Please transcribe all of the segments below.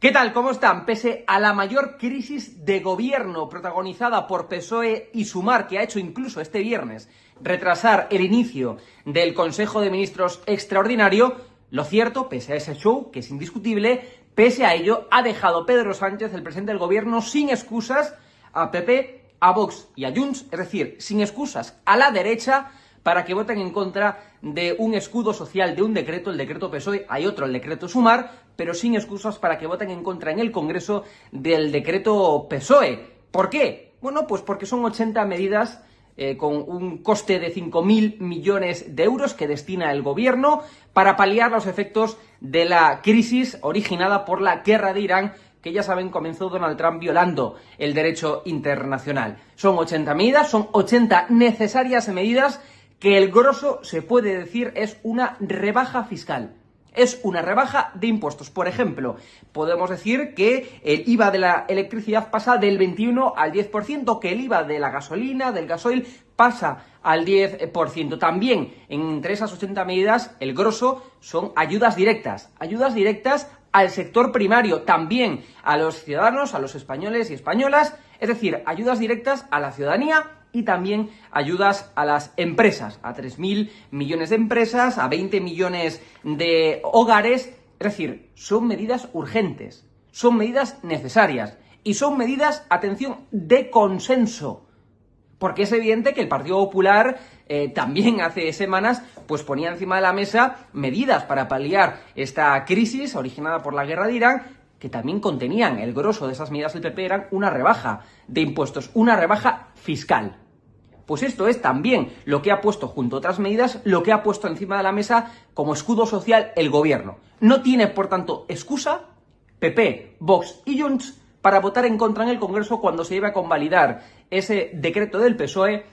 ¿Qué tal? ¿Cómo están? Pese a la mayor crisis de gobierno protagonizada por PSOE y Sumar, que ha hecho incluso este viernes retrasar el inicio del Consejo de Ministros extraordinario, lo cierto, pese a ese show, que es indiscutible, pese a ello, ha dejado Pedro Sánchez, el presidente del gobierno, sin excusas a PP, a Vox y a Junts, es decir, sin excusas a la derecha para que voten en contra de un escudo social, de un decreto, el decreto PSOE, hay otro, el decreto Sumar, pero sin excusas para que voten en contra en el Congreso del decreto PSOE. ¿Por qué? Bueno, pues porque son 80 medidas con un coste de 5.000 millones de euros que destina el gobierno para paliar los efectos de la crisis originada por la guerra de Irán, que ya saben comenzó Donald Trump violando el derecho internacional. Son 80 medidas, son 80 necesarias medidas que el grosso, se puede decir, es una rebaja fiscal. Es una rebaja de impuestos. Por ejemplo, podemos decir que el IVA de la electricidad pasa del 21 al 10%, que el IVA de la gasolina, del gasoil, pasa al 10%. También, entre esas 80 medidas, el grosso son ayudas directas. Ayudas directas al sector primario, también a los ciudadanos, a los españoles y españolas, es decir, ayudas directas a la ciudadanía y también ayudas a las empresas, a 3.000 millones de empresas, a 20 millones de hogares. Es decir, son medidas urgentes, son medidas necesarias y son medidas, atención, de consenso. Porque es evidente que el Partido Popular también hace semanas pues ponía encima de la mesa medidas para paliar esta crisis originada por la guerra de Irán, que también contenían, el grosso de esas medidas del PP eran una rebaja de impuestos, una rebaja fiscal. Pues esto es también lo que ha puesto, junto a otras medidas, lo que ha puesto encima de la mesa como escudo social el gobierno. No tiene, por tanto, excusa PP, Vox y Junts para votar en contra en el Congreso cuando se lleve a convalidar ese decreto del PSOE,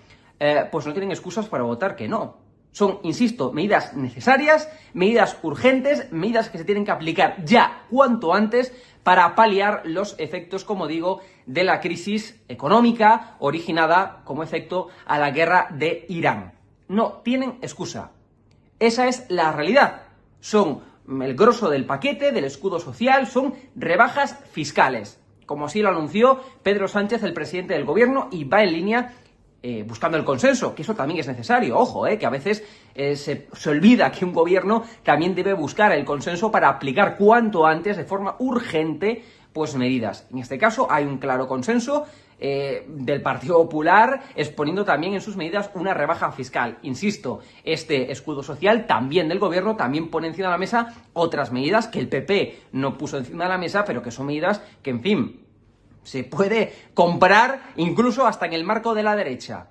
pues no tienen excusas para votar que no. Son, insisto, medidas necesarias, medidas urgentes, medidas que se tienen que aplicar ya cuanto antes para paliar los efectos, como digo, de la crisis económica originada como efecto a la guerra de Irán. No tienen excusa. Esa es la realidad. Son el grosso del paquete, del escudo social, son rebajas fiscales, como así lo anunció Pedro Sánchez, el presidente del gobierno, y va en línea buscando el consenso, que eso también es necesario. Ojo, que a veces se olvida que un gobierno también debe buscar el consenso para aplicar cuanto antes, de forma urgente, pues medidas. En este caso hay un claro consenso del Partido Popular, exponiendo también en sus medidas una rebaja fiscal. Insisto, este escudo social también del gobierno también pone encima de la mesa otras medidas que el PP no puso encima de la mesa, pero que son medidas que, en fin, se puede comprar incluso hasta en el marco de la derecha.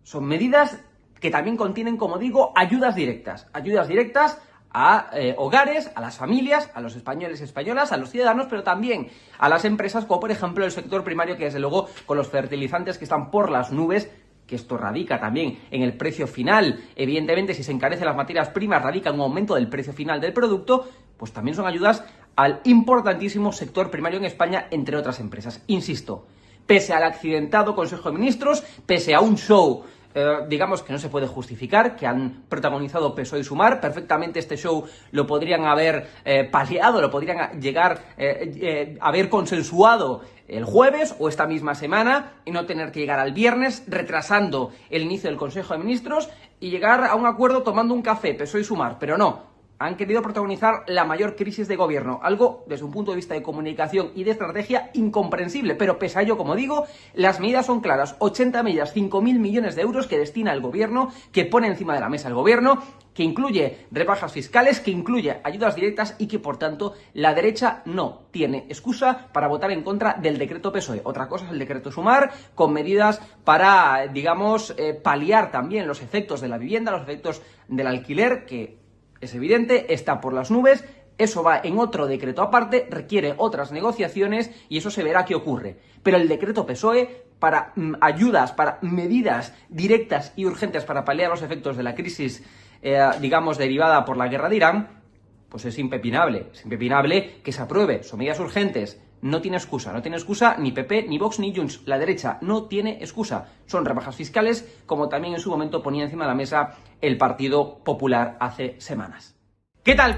Son medidas que también contienen, como digo, ayudas directas a hogares, a las familias, a los españoles y españolas, a los ciudadanos, pero también a las empresas, como por ejemplo el sector primario, que desde luego con los fertilizantes que están por las nubes, que esto radica también en el precio final. Evidentemente, si se encarecen las materias primas, radica en un aumento del precio final del producto, pues también son ayudas al importantísimo sector primario en España, entre otras empresas. Insisto, pese al accidentado Consejo de Ministros, pese a un show, digamos, que no se puede justificar, que han protagonizado PSOE y Sumar, perfectamente este show lo podrían haber paliado, lo podrían llegar haber consensuado el jueves o esta misma semana y no tener que llegar al viernes, retrasando el inicio del Consejo de Ministros y llegar a un acuerdo tomando un café, PSOE y Sumar, pero no. Han querido protagonizar la mayor crisis de gobierno, algo desde un punto de vista de comunicación y de estrategia incomprensible, pero pese a ello, como digo, las medidas son claras. 80 medidas, 5.000 millones de euros que destina el gobierno, que pone encima de la mesa el gobierno, que incluye rebajas fiscales, que incluye ayudas directas y que, por tanto, la derecha no tiene excusa para votar en contra del decreto PSOE. Otra cosa es el decreto Sumar, con medidas para, digamos, paliar también los efectos de la vivienda, los efectos del alquiler, que es evidente, está por las nubes. Eso va en otro decreto aparte, requiere otras negociaciones y eso se verá qué ocurre. Pero el decreto PSOE, para ayudas, para medidas directas y urgentes para paliar los efectos de la crisis, digamos, derivada por la guerra de Irán, pues es impepinable. Es impepinable que se apruebe. Son medidas urgentes. No tiene excusa ni PP, ni Vox, ni Junts. La derecha no tiene excusa. Son rebajas fiscales, como también en su momento ponía encima de la mesa el Partido Popular hace semanas. ¿Qué tal?